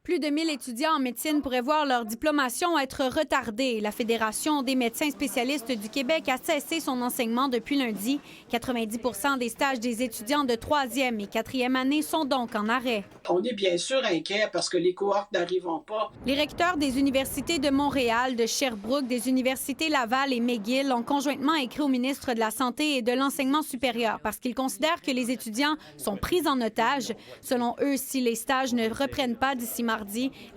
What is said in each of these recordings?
Plus de 1000 étudiants en médecine pourraient voir leur diplomation être retardée. La Fédération des médecins spécialistes du Québec a cessé son enseignement depuis lundi. 90 des stages des étudiants de 3e et 4e année sont donc en arrêt. On est bien sûr inquiet parce que les cohortes n'arriveront pas. Les recteurs des universités de Montréal, de Sherbrooke, des universités Laval et McGill ont conjointement écrit au ministre de la Santé et de l'Enseignement supérieur parce qu'ils considèrent que les étudiants sont pris en otage. Selon eux, si les stages ne reprennent pas d'ici mardi,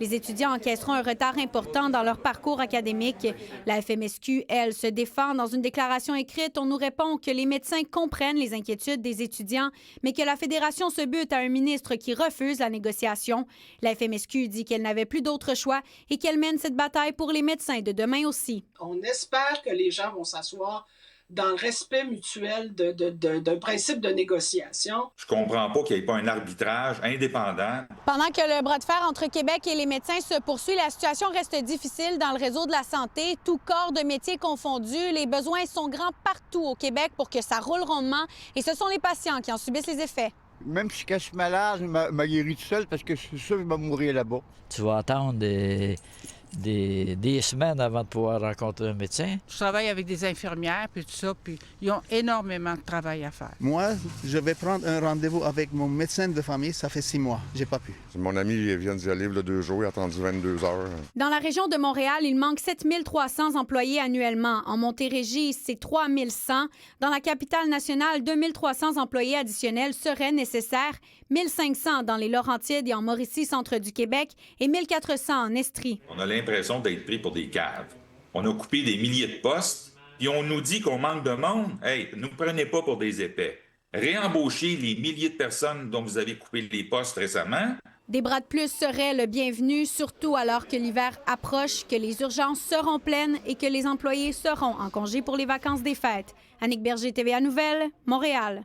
les étudiants encaisseront un retard important dans leur parcours académique. La FMSQ, elle, se défend dans une déclaration écrite. On nous répond que les médecins comprennent les inquiétudes des étudiants, mais que la Fédération se bute à un ministre qui refuse la négociation. La FMSQ dit qu'elle n'avait plus d'autre choix et qu'elle mène cette bataille pour les médecins de demain aussi. On espère que les gens vont s'asseoir dans le respect mutuel d'un principe de négociation. Je comprends pas qu'il n'y ait pas un arbitrage indépendant. Pendant que le bras de fer entre Québec et les médecins se poursuit, la situation reste difficile dans le réseau de la santé. Tous corps de métiers confondus, les besoins sont grands partout au Québec pour que ça roule rondement et ce sont les patients qui en subissent les effets. Même si je suis malade, je m'a guéri tout seul parce que je suis sûr que je vais mourir là-bas. Tu vas attendre des semaines avant de pouvoir rencontrer un médecin. Je travaille avec des infirmières puis tout ça, puis ils ont énormément de travail à faire. Moi, je vais prendre un rendez-vous avec mon médecin de famille, ça fait 6 mois. J'ai pas pu. Mon ami vient d'y aller il y a 2 jours, il a attendu 22 heures. Dans la région de Montréal, il manque 7300 employés annuellement. En Montérégie, c'est 3100. Dans la capitale nationale, 2300 employés additionnels seraient nécessaires. 1500 dans les Laurentides et en Mauricie, centre du Québec, et 1400 en Estrie. On a l'impression d'être pris pour des caves. On a coupé des milliers de postes, puis on nous dit qu'on manque de monde. Hey, ne nous prenez pas pour des épais. Réembauchez les milliers de personnes dont vous avez coupé les postes récemment. Des bras de plus seraient le bienvenu, surtout alors que l'hiver approche, que les urgences seront pleines et que les employés seront en congé pour les vacances des fêtes. Annick Berger, TVA Nouvelles, Montréal.